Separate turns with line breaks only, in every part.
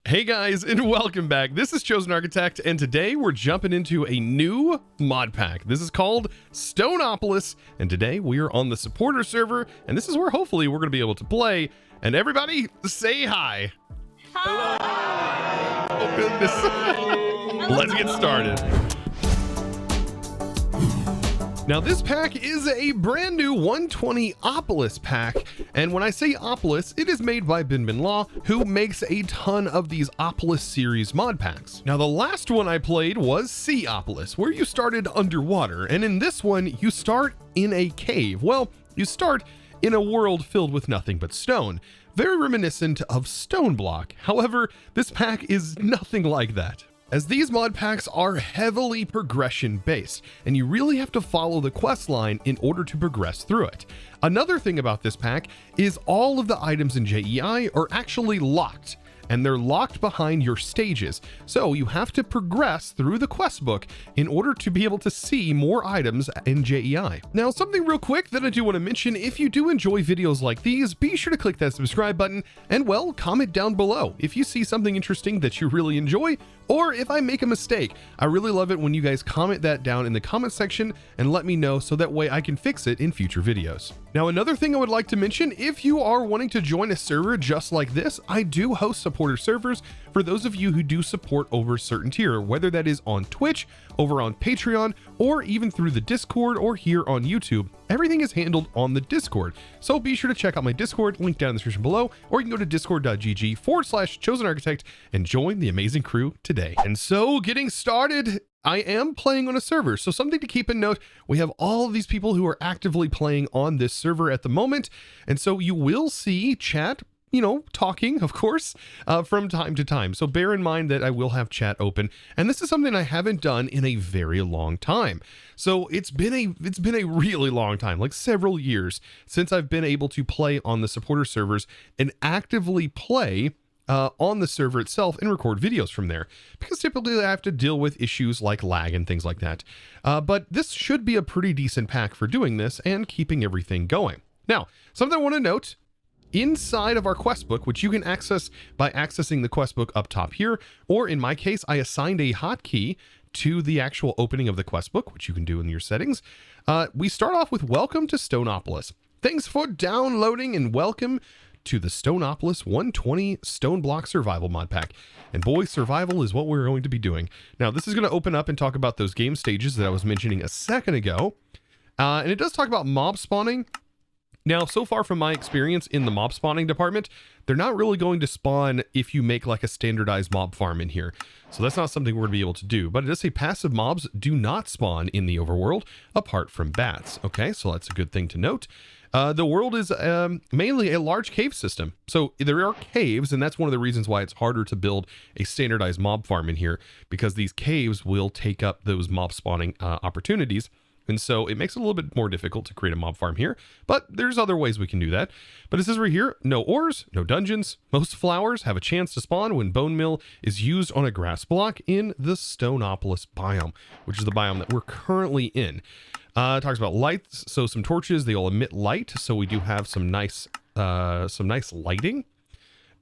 Hey guys, and welcome back. This is ChosenArchitect, and today we're jumping into a new mod pack. This is called Stoneopolis, and today we are on the supporter server, and this is where hopefully we're going to be able to play. And everybody, say hi.
Hi.
Oh goodness. Let's get started. Now this pack is a brand new 120opolis pack, and when I say opolis, it is made by Bin Bin Law, who makes a ton of these opolis series mod packs. Now the last one I played was Seaopolis, where you started underwater, and in this one you start in a cave. Well, you start in a world filled with nothing but stone, very reminiscent of Stoneblock. However, this pack is nothing like that, as these mod packs are heavily progression based, and you really have to follow the quest line in order to progress through it. Another thing about this pack is all of the items in JEI are actually locked, and they're locked behind your stages. So you have to progress through the quest book in order to be able to see more items in JEI. Now, something real quick that I do want to mention, if you do enjoy videos like these, be sure to click that subscribe button and, well, comment down below if you see something interesting that you really enjoy, or if I make a mistake. I really love it when you guys comment that down in the comment section and let me know so that way I can fix it in future videos. Now, another thing I would like to mention, if you are wanting to join a server just like this, I do host supporter servers for those of you who do support over a certain tier, whether that is on Twitch, over on Patreon, or even through the Discord or here on YouTube. Everything is handled on the Discord. So be sure to check out my Discord, link down in the description below, or you can go to discord.gg/ChosenArchitect and join the amazing crew today. And so getting started, I am playing on a server. So something to keep in note, we have all of these people who are actively playing on this server at the moment. And so you will see chat, you know, talking, of course, from time to time. So bear in mind that I will have chat open, and this is something I haven't done in a very long time. So it's been a really long time, like several years, since I've been able to play on the supporter servers and actively play on the server itself and record videos from there, because typically I have to deal with issues like lag and things like that. But this should be a pretty decent pack for doing this and keeping everything going. Now, something I want to note, inside of our quest book, which you can access by accessing the quest book up top here, or in my case, I assigned a hotkey to the actual opening of the quest book, which you can do in your settings. We start off with welcome to Stoneopolis. Thanks for downloading and welcome to the Stoneopolis 120 Stoneblock survival mod pack. And boy, survival is what we're going to be doing. Now, this is going to open up and talk about those game stages that I was mentioning a second ago. And it does talk about mob spawning. Now, so far from my experience in the mob spawning department, they're not really going to spawn if you make like a standardized mob farm in here. So that's not something we're going to be able to do. But it does say passive mobs do not spawn in the overworld apart from bats. Okay, so that's a good thing to note. The world is mainly a large cave system. So there are caves, and that's one of the reasons why it's harder to build a standardized mob farm in here, because these caves will take up those mob spawning opportunities. And so it makes it a little bit more difficult to create a mob farm here, but there's other ways we can do that. But it says right here, no ores, no dungeons. Most flowers have a chance to spawn when bone meal is used on a grass block in the Stoneopolis biome, which is the biome that we're currently in. It talks about lights, so some torches, they all emit light, so we do have some nice lighting.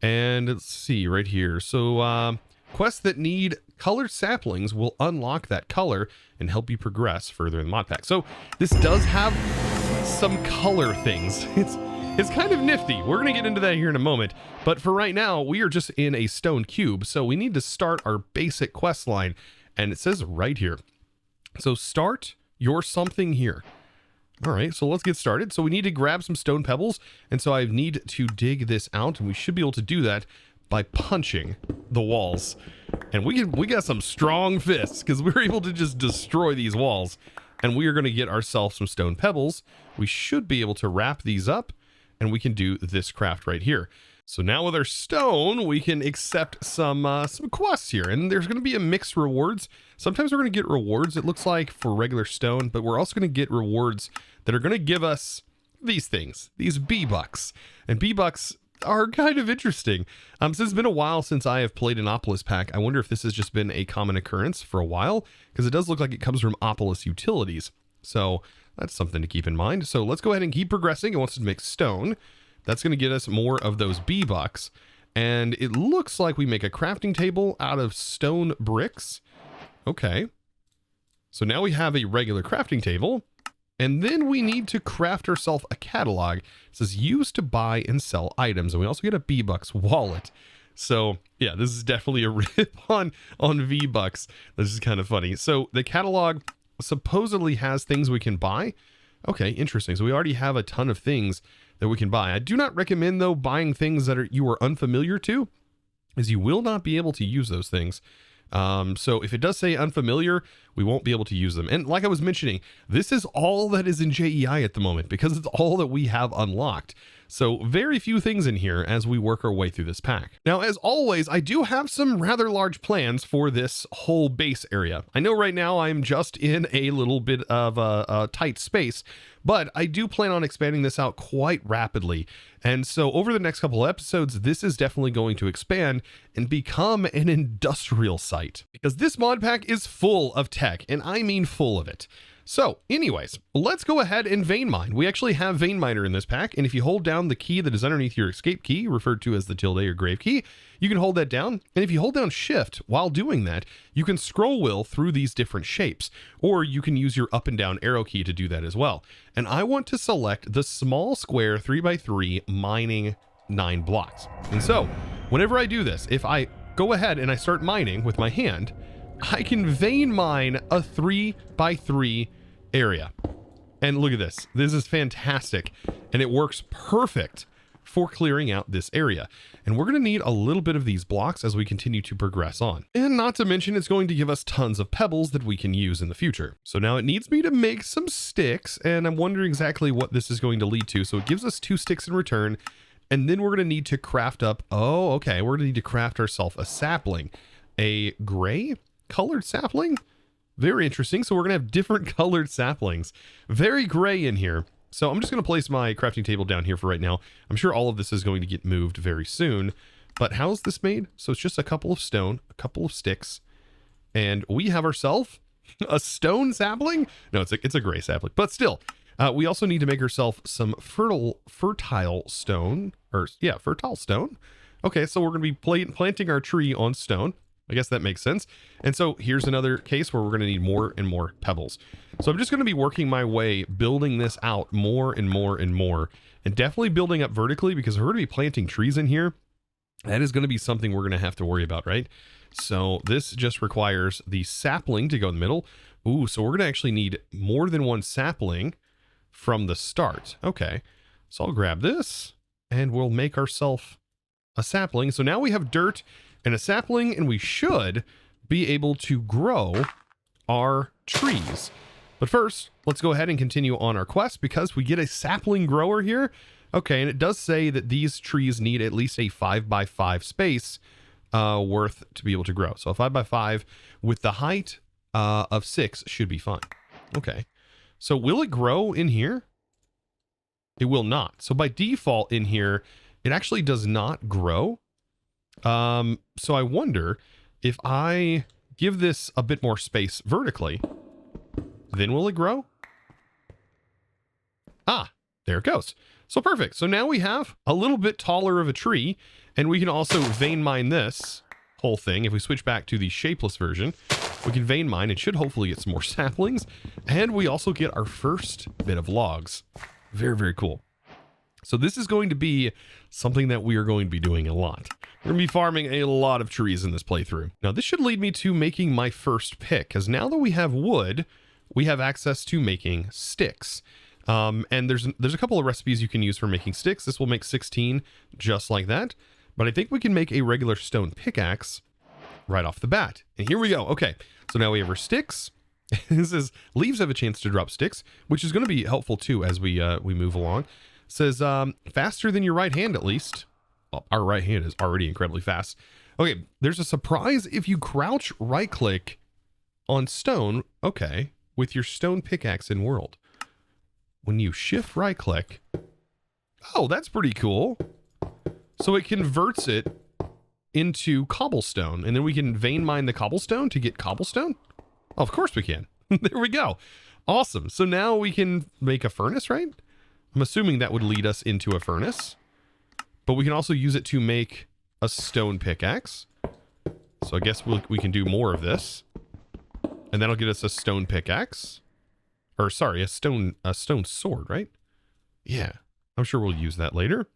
And let's see right here. So quests that need colored saplings will unlock that color and help you progress further in the mod pack. So this does have some color things. It's kind of nifty. We're going to get into that here in a moment. But for right now, we are just in a stone cube. So we need to start our basic quest line. And it says right here. So start your something here. All right, so let's get started. So we need to grab some stone pebbles. And so I need to dig this out. And we should be able to do that by punching the walls. And we got some strong fists, because we're able to just destroy these walls. And we are going to get ourselves some stone pebbles. We should be able to wrap these up, and we can do this craft right here. So now with our stone, we can accept some quests here, and there's going to be a mixed rewards. Sometimes we're going to get rewards, it looks like, for regular stone, but we're also going to get rewards that are going to give us these things, these B-Bucks. And B-Bucks are kind of interesting. Since it's been a while since I have played an Opolis pack, I wonder if this has just been a common occurrence for a while, because it does look like it comes from Opolis utilities. So that's something to keep in mind. So let's go ahead and keep progressing. It wants to make stone. That's going to get us more of those B-Bucks. And it looks like we make a crafting table out of stone bricks. Okay. So now we have a regular crafting table. And then we need to craft ourselves a catalog. It says use to buy and sell items. And we also get a V-Bucks wallet. So yeah, this is definitely a rip on V-Bucks. This is kind of funny. So the catalog supposedly has things we can buy. Okay, interesting. So we already have a ton of things that we can buy. I do not recommend, though, buying things that you are unfamiliar to, as you will not be able to use those things. So if it does say unfamiliar, we won't be able to use them. And like I was mentioning, this is all that is in JEI at the moment because it's all that we have unlocked. So very few things in here as we work our way through this pack. Now, as always, I do have some rather large plans for this whole base area. I know right now I'm just in a little bit of a tight space, but I do plan on expanding this out quite rapidly. And so over the next couple of episodes, this is definitely going to expand and become an industrial site because this mod pack is full of tech, and I mean full of it. So anyways, let's go ahead and vein mine. We actually have vein miner in this pack. And if you hold down the key that is underneath your escape key, referred to as the tilde or grave key, you can hold that down. And if you hold down shift while doing that, you can scroll wheel through these different shapes, or you can use your up and down arrow key to do that as well. And I want to select the small square 3x3 mining 9 blocks. And so whenever I do this, if I go ahead and I start mining with my hand, I can vein mine a 3x3 area. And look at this. This is fantastic. And it works perfect for clearing out this area. And we're going to need a little bit of these blocks as we continue to progress on. And not to mention, it's going to give us tons of pebbles that we can use in the future. So now it needs me to make some sticks, and I'm wondering exactly what this is going to lead to. So it gives us 2 sticks in return. And then we're going to need to craft up, oh, okay, we're going to need to craft ourselves a sapling. A gray colored sapling? Very interesting. So we're going to have different colored saplings. Very gray in here. So I'm just going to place my crafting table down here for right now. I'm sure all of this is going to get moved very soon. But how is this made? So it's just a couple of stone, a couple of sticks, and we have ourselves a stone sapling? No, it's a gray sapling, but still. We also need to make ourselves some fertile stone, fertile stone. Okay, so we're going to be planting our tree on stone. I guess that makes sense. And so here's another case where we're going to need more and more pebbles. So I'm just going to be working my way, building this out more and more and more, and definitely building up vertically, because we're going to be planting trees in here. That is going to be something we're going to have to worry about, right? So this just requires the sapling to go in the middle. Ooh, so we're going to actually need more than one sapling from the start. Okay, so I'll grab this and we'll make ourselves a sapling. So now we have dirt and a sapling, and we should be able to grow our trees. But first, let's go ahead and continue on our quest, because we get a sapling grower here. Okay, and it does say that these trees need at least a 5x5 space worth to be able to grow. So a 5x5 with the height of 6 should be fine. Okay, so will it grow in here? It will not. So by default in here, it actually does not grow. So I wonder if I give this a bit more space vertically, then will it grow? Ah, there it goes. So perfect. So now we have a little bit taller of a tree, and we can also vein mine this whole thing. If we switch back to the shapeless version, we can vein mine. It should hopefully get some more saplings, and we also get our first bit of logs. Very, very cool. So this is going to be something that we are going to be doing a lot. We're going to be farming a lot of trees in this playthrough. Now this should lead me to making my first pick, because now that we have wood, we have access to making sticks. And there's a couple of recipes you can use for making sticks. This will make 16 just like that. But I think we can make a regular stone pickaxe right off the bat. And here we go. Okay, so now we have our sticks. This is leaves have a chance to drop sticks, which is going to be helpful too as we move along. It says faster than your right hand, at least. Well, our right hand is already incredibly fast. Okay, there's a surprise if you crouch right click on stone. Okay, with your stone pickaxe in world. When you shift right click, oh, that's pretty cool. So it converts it into cobblestone, and then we can vein mine the cobblestone to get cobblestone. Oh, of course we can. There we go. Awesome. So now we can make a furnace, right? I'm assuming that would lead us into a furnace, but we can also use it to make a stone pickaxe. So I guess we can do more of this. And that'll get us a stone pickaxe. Or sorry, a stone sword, right? Yeah, I'm sure we'll use that later.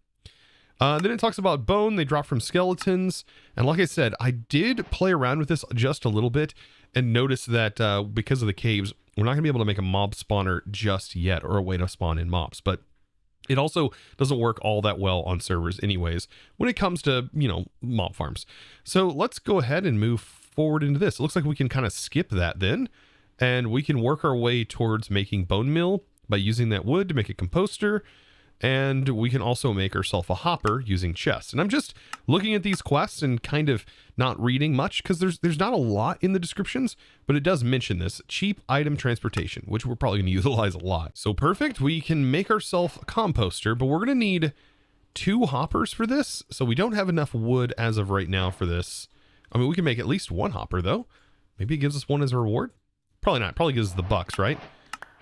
Then it talks about bone. They drop from skeletons. And like I said, I did play around with this just a little bit and notice that because of the caves, we're not going to be able to make a mob spawner just yet, or a way to spawn in mobs. But it also doesn't work all that well on servers anyways when it comes to, you know, mob farms. So let's go ahead and move forward into this. It looks like we can kind of skip that then, and we can work our way towards making bone meal by using that wood to make a composter. And we can also make ourselves a hopper using chests. And I'm just looking at these quests and kind of not reading much because there's not a lot in the descriptions, but it does mention this cheap item transportation, which we're probably going to utilize a lot. So perfect. We can make ourselves a composter, but we're going to need 2 hoppers for this. So we don't have enough wood as of right now for this. I mean, we can make at least 1 hopper though. Maybe it gives us 1 as a reward. Probably not. Probably gives us the bucks, right?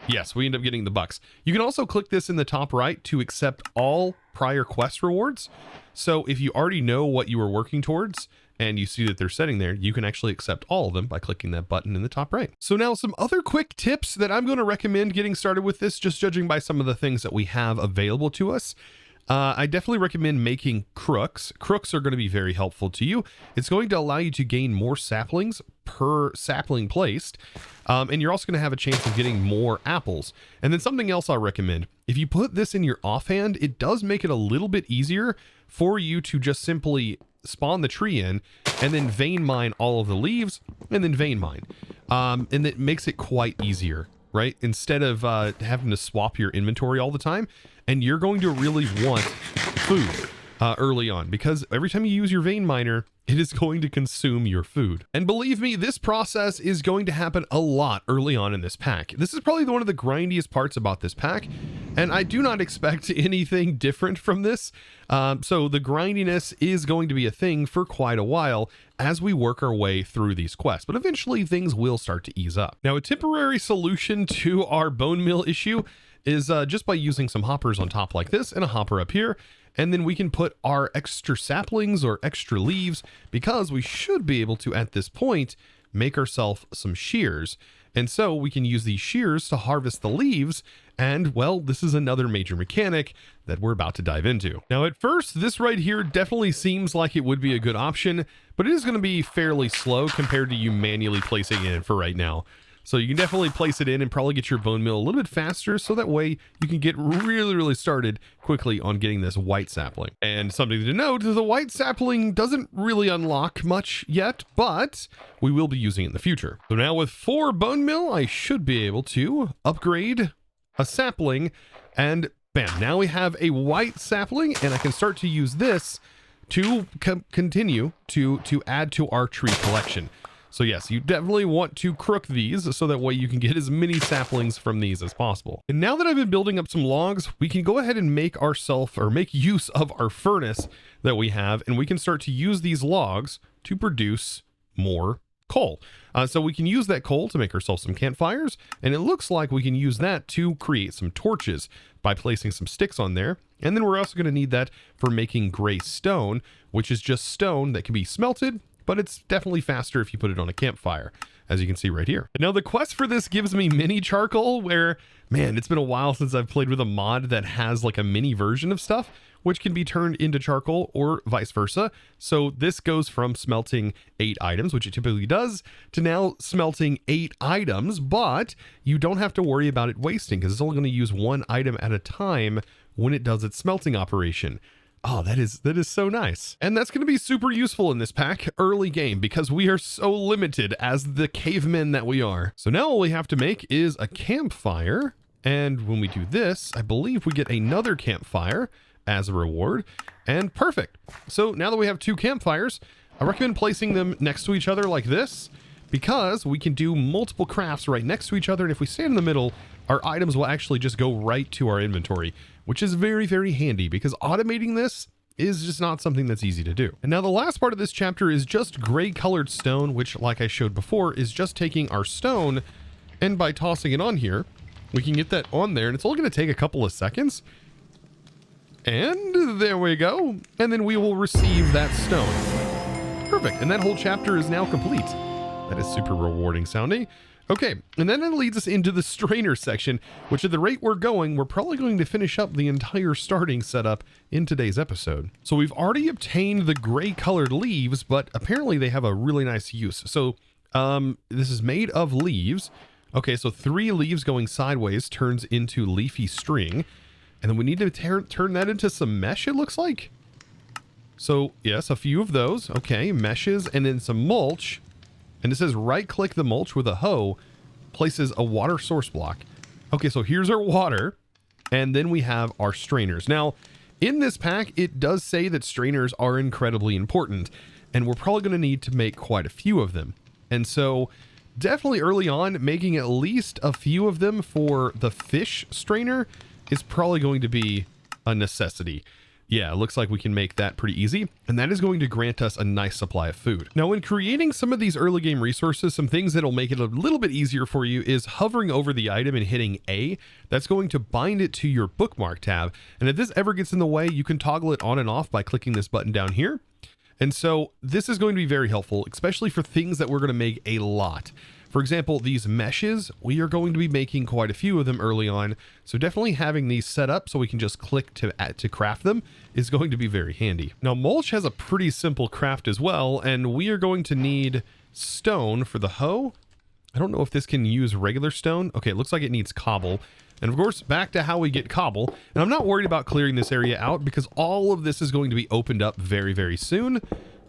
Yes, we end up getting the bucks. You can also click this in the top right to accept all prior quest rewards. So if you already know what you were working towards and you see that they're setting there, you can actually accept all of them by clicking that button in the top right. So now some other quick tips that I'm going to recommend getting started with this, just judging by some of the things that we have available to us. I definitely recommend making crooks. Crooks are going to be very helpful to you. It's going to allow you to gain more saplings per sapling placed. And you're also going to have a chance of getting more apples. And then something else I'll recommend, if you put this in your offhand, it does make it a little bit easier for you to just simply spawn the tree in and then vein mine all of the leaves and then vein mine. And it makes it quite easier, right? Instead of having to swap your inventory all the time. And you're going to really want food early on, because every time you use your vein miner, it is going to consume your food. And believe me, this process is going to happen a lot early on in this pack. This is probably one of the grindiest parts about this pack, and I do not expect anything different from this. So the grindiness is going to be a thing for quite a while as we work our way through these quests, but eventually things will start to ease up. Now, a temporary solution to our bone meal issue is just by using some hoppers on top like this and a hopper up here. And then we can put our extra saplings or extra leaves, because we should be able to, at this point, make ourselves some shears. And so we can use these shears to harvest the leaves. And well, this is another major mechanic that we're about to dive into. Now, at first, this right here definitely seems like it would be a good option, but it is going to be fairly slow compared to you manually placing it in for right now. So you can definitely place it in and probably get your bone meal a little bit faster, so that way you can get really started quickly on getting this white sapling. And something to note, the white sapling doesn't really unlock much yet, but we will be using it in the future. So now with 4 bone meal, I should be able to upgrade a sapling, and bam, now we have a white sapling, and I can start to use this to continue to add to our tree collection. So yes, you definitely want to crook these so that way you can get as many saplings from these as possible. And now that I've been building up some logs, we can go ahead and make use of our furnace that we have, and we can start to use these logs to produce more coal. So we can use that coal to make ourselves some campfires, and it looks like we can use that to create some torches by placing some sticks on there. And then we're also going to need that for making gray stone, which is just stone that can be smelted, but it's definitely faster if you put it on a campfire, as you can see right here. Now, the quest for this gives me mini charcoal, where, man, it's been a while since I've played with a mod that has like a mini version of stuff, which can be turned into charcoal or vice versa. So this goes from smelting 8 items, which it typically does, to now smelting 8 items, but you don't have to worry about it wasting, because it's only going to use 1 item at a time when it does its smelting operation. Oh, that is so nice. And that's going to be super useful in this pack early game, because we are so limited as the cavemen that we are. So now all we have to make is a campfire. And when we do this, I believe we get another campfire as a reward. And perfect. So now that we have 2 campfires, I recommend placing them next to each other like this, because we can do multiple crafts right next to each other. And if we stand in the middle, our items will actually just go right to our inventory, which is very handy, because automating this is just not something that's easy to do. And now the last part of this chapter is just gray colored stone, which, like I showed before, is just taking our stone, and by tossing it on here, we can get that on there, and it's only going to take a couple of seconds. And there we go. And then we will receive that stone. Perfect. And that whole chapter is now complete. That is super rewarding sounding. Okay, and then it leads us into the strainer section, which at the rate we're going, we're probably going to finish up the entire starting setup in today's episode. So we've already obtained the gray colored leaves, but apparently they have a really nice use. So this is made of leaves. Okay, so 3 leaves going sideways turns into leafy string. And then we need to turn that into some mesh, it looks like. So yes, a few of those. Okay, meshes, and then some mulch. And it says right click the mulch with a hoe, places a water source block. Okay, so here's our water, and then we have our strainers. Now, in this pack, it does say that strainers are incredibly important, and we're probably going to need to make quite a few of them. And so definitely early on, making at least a few of them for the fish strainer is probably going to be a necessity. Yeah, it looks like we can make that pretty easy, and that is going to grant us a nice supply of food. Now, when creating some of these early game resources, some things that'll make it a little bit easier for you is hovering over the item and hitting A. That's going to bind it to your bookmark tab, and if this ever gets in the way, you can toggle it on and off by clicking this button down here. And so this is going to be very helpful, especially for things that we're going to make a lot. For example, these meshes, we are going to be making quite a few of them early on. So definitely having these set up so we can just click to craft them is going to be very handy. Now, mulch has a pretty simple craft as well, and we are going to need stone for the hoe. I don't know if this can use regular stone. Okay, it looks like it needs cobble. And of course, back to how we get cobble. And I'm not worried about clearing this area out because all of this is going to be opened up very, very soon.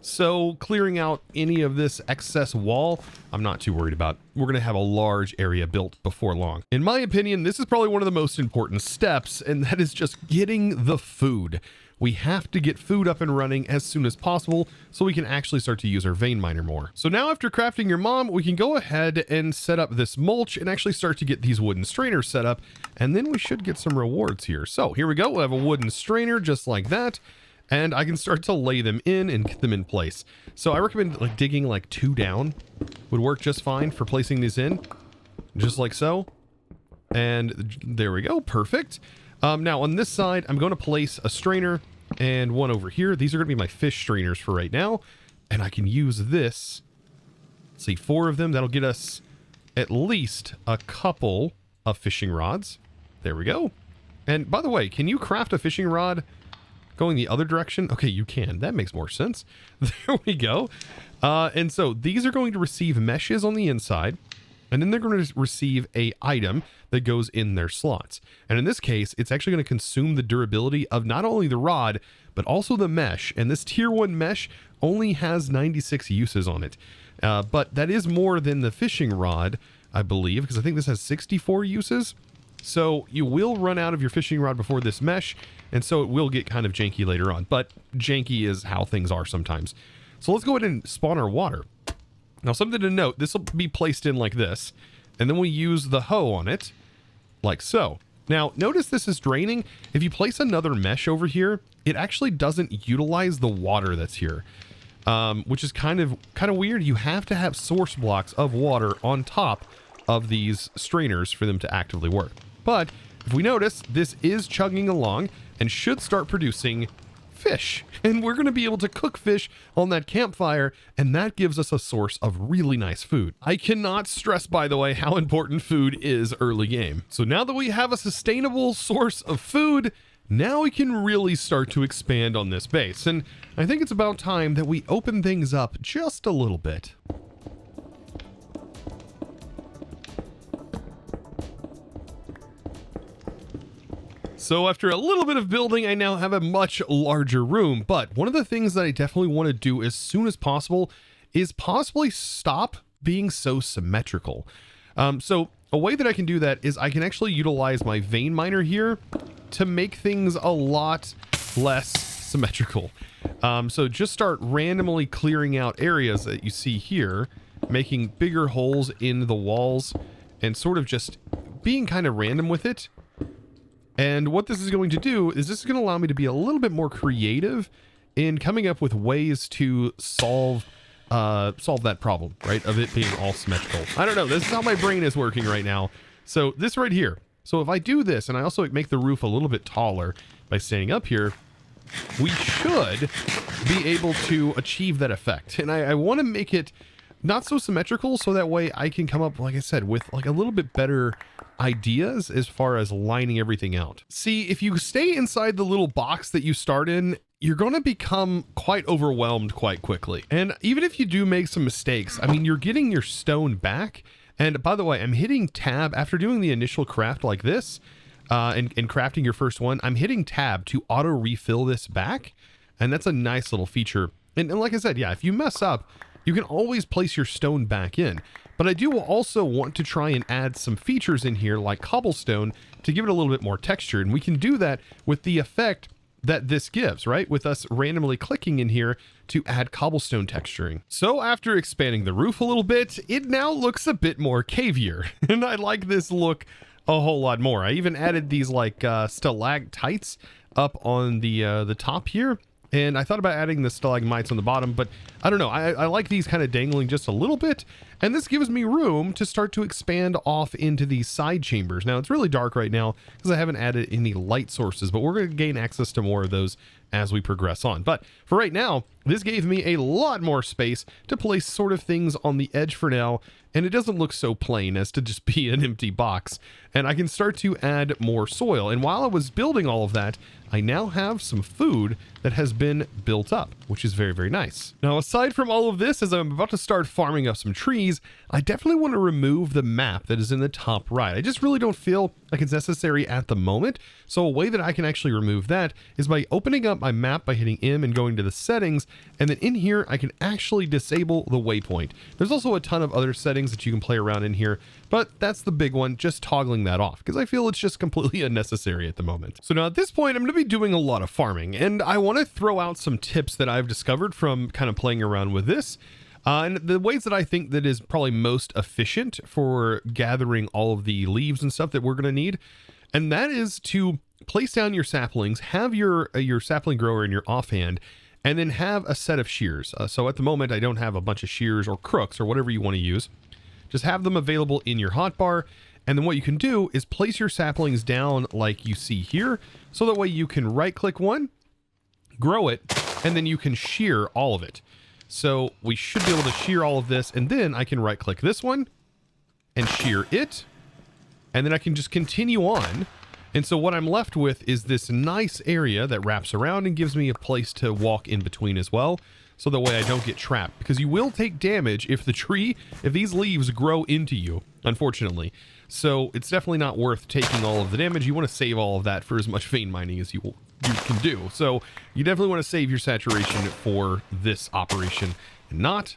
So clearing out any of this excess wall, I'm not too worried about. We're going to have a large area built before long. In my opinion, this is probably one of the most important steps, and that is just getting the food. We have to get food up and running as soon as possible so we can actually start to use our vein miner more. So now after crafting your mom, we can go ahead and set up this mulch and actually start to get these wooden strainers set up, and then we should get some rewards here. So here we go. We'll have a wooden strainer just like that. And I can start to lay them in and get them in place. So I recommend like digging like 2 down would work just fine for placing these in, just like so. And there we go, perfect. Now on this side, I'm going to place a strainer and one over here. These are going to be my fish strainers for right now. And I can use this, let's see, 4 of them. That'll get us at least a couple of fishing rods. There we go. And by the way, can you craft a fishing rod going the other direction? Okay, you can. That makes more sense. There we go. And so these are going to receive meshes on the inside, and then they're going to receive a item that goes in their slots. And in this case, it's actually going to consume the durability of not only the rod, but also the mesh. And this tier 1 mesh only has 96 uses on it. But that is more than the fishing rod, I believe, because I think this has 64 uses. So you will run out of your fishing rod before this mesh, and so it will get kind of janky later on. But janky is how things are sometimes. So let's go ahead and spawn our water. Now, something to note, this will be placed in like this, and then we use the hoe on it, like so. Now, notice this is draining. If you place another mesh over here, it actually doesn't utilize the water that's here, which is kind of weird. You have to have source blocks of water on top of these strainers for them to actively work. But if we notice, this is chugging along and should start producing fish. And we're going to be able to cook fish on that campfire, and that gives us a source of really nice food. I cannot stress, by the way, how important food is early game. So now that we have a sustainable source of food, now we can really start to expand on this base. And I think it's about time that we open things up just a little bit. So after a little bit of building, I now have a much larger room. But one of the things that I definitely want to do as soon as possible is possibly stop being so symmetrical. So a way that I can do that is I can actually utilize my vein miner here to make things a lot less symmetrical. So just start randomly clearing out areas that you see here, making bigger holes in the walls and sort of just being kind of random with it. And what this is going to do is this is going to allow me to be a little bit more creative in coming up with ways to solve that problem, right? Of it being all symmetrical. I don't know. This is how my brain is working right now. So this right here. So if I do this and I also make the roof a little bit taller, by standing up here, we should be able to achieve that effect. And I want to make it not so symmetrical, so that way I can come up, like I said, with like a little bit better ideas as far as lining everything out. See, if you stay inside the little box that you start in, you're going to become quite overwhelmed quite quickly. And even if you do make some mistakes, I mean, you're getting your stone back. And by the way, I'm hitting tab after doing the initial craft like this, and crafting your first one. I'm hitting tab to auto refill this back. And that's a nice little feature. And like I said, yeah, if you mess up, you can always place your stone back in. But I do also want to try and add some features in here like cobblestone to give it a little bit more texture. And we can do that with the effect that this gives, right? With us randomly clicking in here to add cobblestone texturing. So after expanding the roof a little bit, it now looks a bit more cavier. And I like this look a whole lot more. I even added these like stalactites up on the top here. And I thought about adding the stalagmites on the bottom, but I don't know. I like these kind of dangling just a little bit. And this gives me room to start to expand off into these side chambers. Now, it's really dark right now because I haven't added any light sources, but we're going to gain access to more of those as we progress on. But for right now, this gave me a lot more space to place sort of things on the edge for now. And it doesn't look so plain as to just be an empty box. And I can start to add more soil. And while I was building all of that, I now have some food that has been built up, which is very, very nice. Now, aside from all of this, as I'm about to start farming up some trees, I definitely want to remove the map that is in the top right. I just really don't feel like it's necessary at the moment. So a way that I can actually remove that is by opening up my map by hitting M and going to the settings. And then in here, I can actually disable the waypoint. There's also a ton of other settings that you can play around in here, but that's the big one, just toggling that off, because I feel it's just completely unnecessary at the moment. So now at this point, I'm going to be doing a lot of farming, and I want to throw out some tips that I've discovered from kind of playing around with this. And the ways that I think that is probably most efficient for gathering all of the leaves and stuff that we're going to need. And that is to place down your saplings, have your sapling grower in your offhand, and then have a set of shears. So at the moment, I don't have a bunch of shears or crooks or whatever you want to use. Just have them available in your hotbar. And then what you can do is place your saplings down like you see here. So that way you can right click one, grow it, and then you can shear all of it. So we should be able to shear all of this, and then I can right click this one and shear it. And then I can just continue on. And so what I'm left with is this nice area that wraps around and gives me a place to walk in between as well. So that way I don't get trapped, because you will take damage if these leaves grow into you, unfortunately. So it's definitely not worth taking all of the damage. You want to save all of that for as much vein mining as you can do. So you definitely want to save your saturation for this operation and not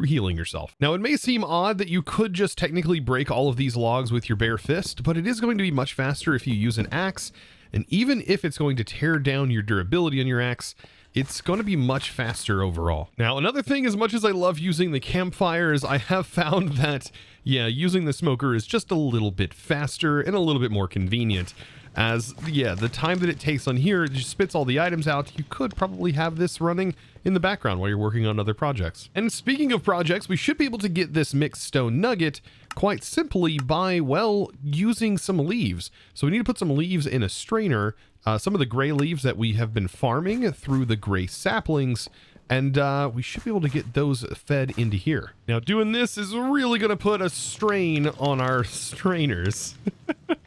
healing yourself. Now, it may seem odd that you could just technically break all of these logs with your bare fist, but it is going to be much faster if you use an axe. And even if it's going to tear down your durability on your axe, it's going to be much faster overall. Now, another thing, as much as I love using the campfires, I have found that, yeah, using the smoker is just a little bit faster and a little bit more convenient. As, yeah, the time that it takes on here, it just spits all the items out. You could probably have this running in the background while you're working on other projects. And speaking of projects, we should be able to get this mixed stone nugget quite simply by, well, using some leaves. So we need to put some leaves in a strainer, some of the gray leaves that we have been farming through the gray saplings, and we should be able to get those fed into here. Now, doing this is really going to put a strain on our strainers.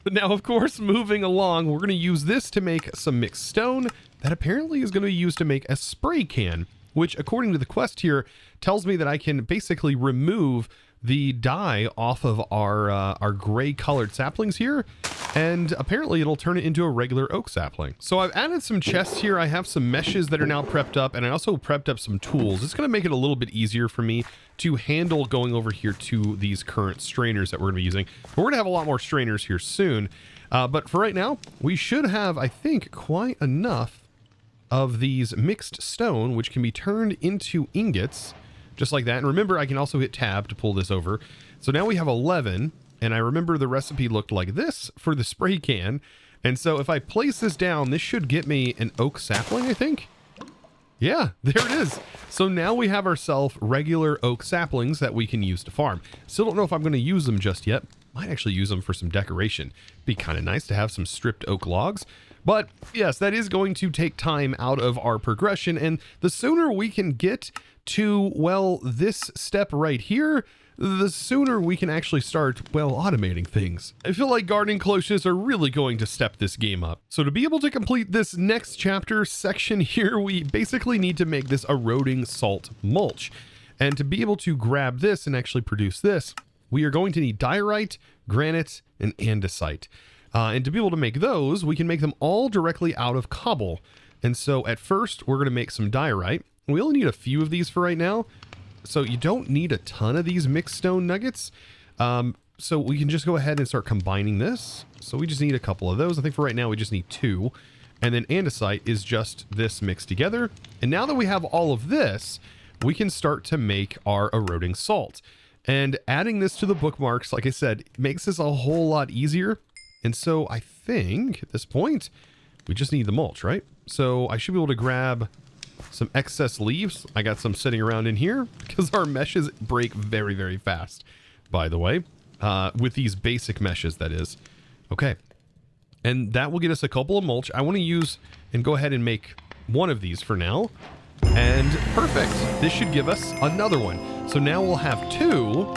But now, of course, moving along, we're going to use this to make some mixed stone that apparently is going to be used to make a spray can, which, according to the quest here, tells me that I can basically remove the dye off of our gray colored saplings here, and apparently it'll turn it into a regular oak sapling. So I've added some chests here. I have some meshes that are now prepped up, and I also prepped up some tools. It's going to make it a little bit easier for me to handle going over here to these current strainers that we're going to be using. But we're going to have a lot more strainers here soon. But for right now, we should have, I think, quite enough of these mixed stone, which can be turned into ingots, just like that. And remember, I can also hit tab to pull this over. So now we have 11, and I remember the recipe looked like this for the spray can. And so if I place this down, this should get me an oak sapling, I think. Yeah, there it is. So now we have ourselves regular oak saplings that we can use to farm. Still don't know if I'm going to use them just yet, Might actually use them for some decoration. Be kind of nice to have some stripped oak logs. But yes, that is going to take time out of our progression. And the sooner we can get to, well, this step right here, the sooner we can actually start, well, automating things. I feel like gardening cloches are really going to step this game up. So to be able to complete this next chapter section here, we basically need to make this eroding salt mulch. And to be able to grab this and actually produce this, we are going to need diorite, granite, and andesite. And to be able to make those, we can make them all directly out of cobble. And so at first, we're going to make some diorite. We only need a few of these for right now. So you don't need a ton of these mixed stone nuggets. So we can just go ahead and start combining this. So we just need a couple of those. I think for right now, we just need 2. And then andesite is just this mixed together. And now that we have all of this, we can start to make our eroding salt. And adding this to the bookmarks, like I said, makes this a whole lot easier. And so I think at this point, we just need the mulch, right? So I should be able to grab some excess leaves. I got some sitting around in here because our meshes break very, very fast, by the way, with these basic meshes, that is. Okay. And that will get us a couple of mulch. I want to use and go ahead and make one of these for now. And perfect. This should give us another one. So now we'll have 2.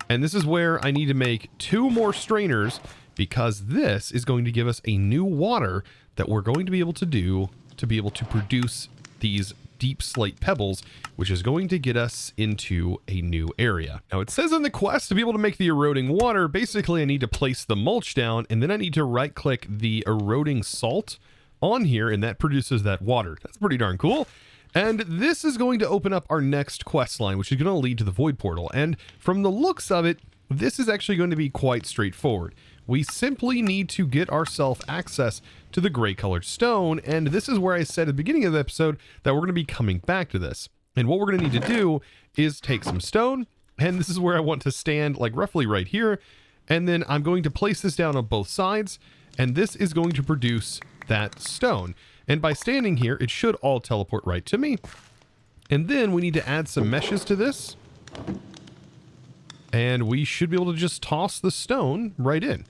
And this is where I need to make 2 more strainers because this is going to give us a new water that we're going to be able to do to be able to produce these deep slate pebbles, which is going to get us into a new area. Now it says in the quest to be able to make the eroding water, basically I need to place the mulch down and then I need to right click the eroding salt on here and that produces that water. That's pretty darn cool. And this is going to open up our next quest line, which is going to lead to the void portal. And from the looks of it, this is actually going to be quite straightforward. We simply need to get ourselves access to the gray colored stone. And this is where I said at the beginning of the episode that we're going to be coming back to this. And what we're going to need to do is take some stone. And this is where I want to stand, like roughly right here. And then I'm going to place this down on both sides. And this is going to produce that stone. And by standing here, it should all teleport right to me. And then we need to add some meshes to this. And we should be able to just toss the stone right in,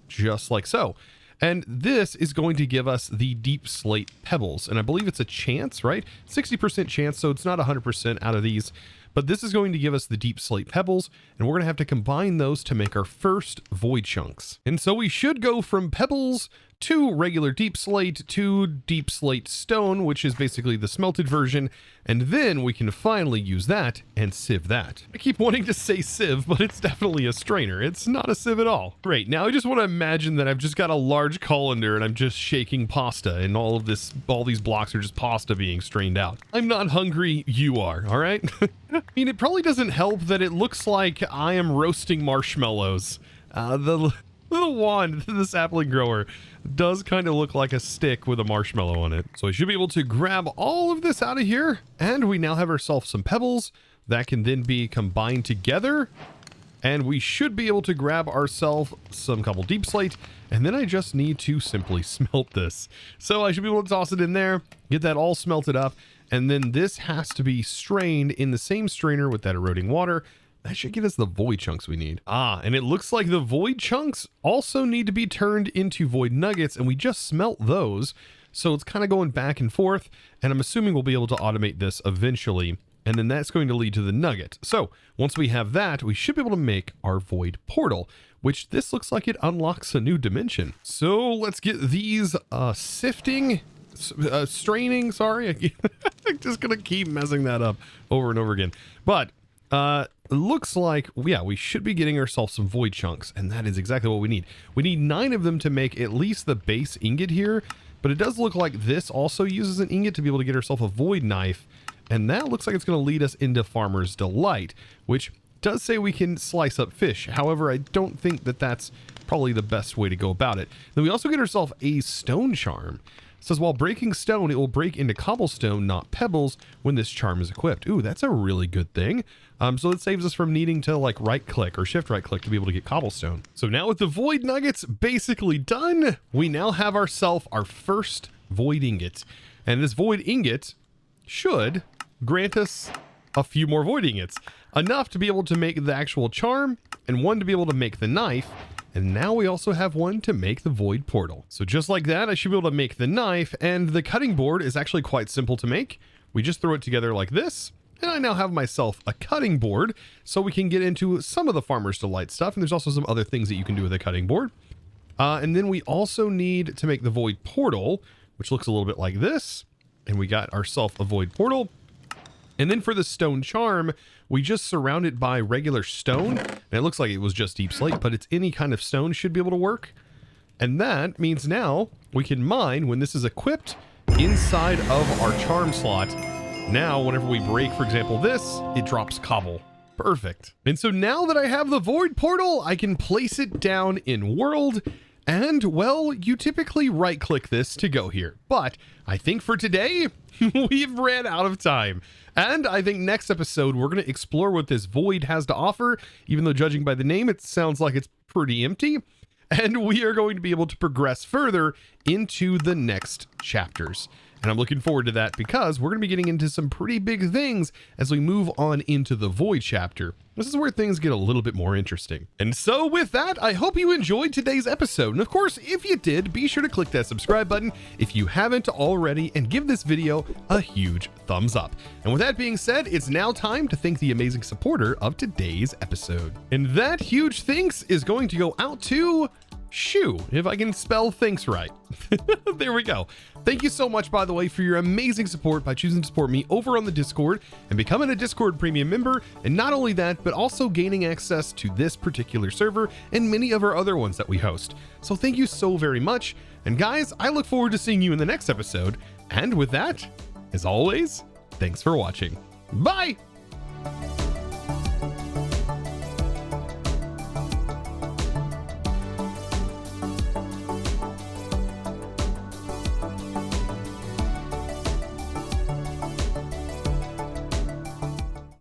just like so. And this is going to give us the deep slate pebbles. And I believe it's a chance, right? 60% chance, so it's not 100% out of these. But this is going to give us the deep slate pebbles, and we're going to have to combine those to make our first void chunks. And so we should go from pebbles to regular deep slate to deep slate stone, which is basically the smelted version. And then we can finally use that and sieve that. I keep wanting to say sieve, but it's definitely a strainer. It's not a sieve at all. Great. Now I just want to imagine that I've just got a large colander and I'm just shaking pasta and all these blocks are just pasta being strained out. I'm not hungry. You are. All right. I mean, it probably doesn't help that it looks like I am roasting marshmallows. The little wand, the sapling grower, does kind of look like a stick with a marshmallow on it. So I should be able to grab all of this out of here. And we now have ourselves some pebbles that can then be combined together. And we should be able to grab ourselves some couple deep slate. And then I just need to simply smelt this. So I should be able to toss it in there, get that all smelted up. And then this has to be strained in the same strainer with that eroding water. That should get us the void chunks we need. And it looks like the void chunks also need to be turned into void nuggets, and we just smelt those. So it's kind of going back and forth, and I'm assuming we'll be able to automate this eventually, and then that's going to lead to the nugget. So once we have that, we should be able to make our void portal, which this looks like it unlocks a new dimension. So let's get these straining, sorry. I'm just gonna keep messing that up over and over again. But looks like, yeah, we should be getting ourselves some void chunks, and that is exactly what we need. We need 9 of them to make at least the base ingot here, but it does look like this also uses an ingot to be able to get ourselves a void knife, and that looks like it's going to lead us into Farmer's Delight, which does say we can slice up fish. However, I don't think that that's probably the best way to go about it. Then we also get ourselves a stone charm. It says, while breaking stone, it will break into cobblestone, not pebbles, when this charm is equipped. Ooh, that's a really good thing. So it saves us from needing to like right click or shift right click to be able to get cobblestone. So now with the void nuggets basically done, we now have ourselves our first void ingot. And this void ingot should grant us a few more void ingots. Enough to be able to make the actual charm and one to be able to make the knife. And now we also have one to make the void portal. So just like that, I should be able to make the knife, and the cutting board is actually quite simple to make. We just throw it together like this, and I now have myself a cutting board, so we can get into some of the Farmer's Delight stuff, and there's also some other things that you can do with a cutting board. And then we also need to make the void portal, which looks a little bit like this, and we got ourselves a void portal. And then for the stone charm, we just surround it by regular stone. And it looks like it was just deep slate, but it's any kind of stone should be able to work. And that means now we can mine when this is equipped inside of our charm slot. Now, whenever we break, for example, this, it drops cobble. Perfect. And so now that I have the void portal, I can place it down in world. And, well, you typically right-click this to go here. But I think for today, we've ran out of time. And I think next episode, we're going to explore what this void has to offer. Even though judging by the name, it sounds like it's pretty empty. And we are going to be able to progress further into the next chapters. And I'm looking forward to that because we're going to be getting into some pretty big things as we move on into the void chapter. This is where things get a little bit more interesting. And so with that, I hope you enjoyed today's episode. And of course, if you did, be sure to click that subscribe button if you haven't already, and give this video a huge thumbs up. And with that being said, it's now time to thank the amazing supporter of today's episode. And that huge thanks is going to go out to Shu, if I can spell thanks right. There we go. Thank you so much, by the way, for your amazing support by choosing to support me over on the Discord and becoming a Discord premium member. And not only that, but also gaining access to this particular server and many of our other ones that we host. So thank you so very much. And guys, I look forward to seeing you in the next episode. And with that, as always, thanks for watching. Bye!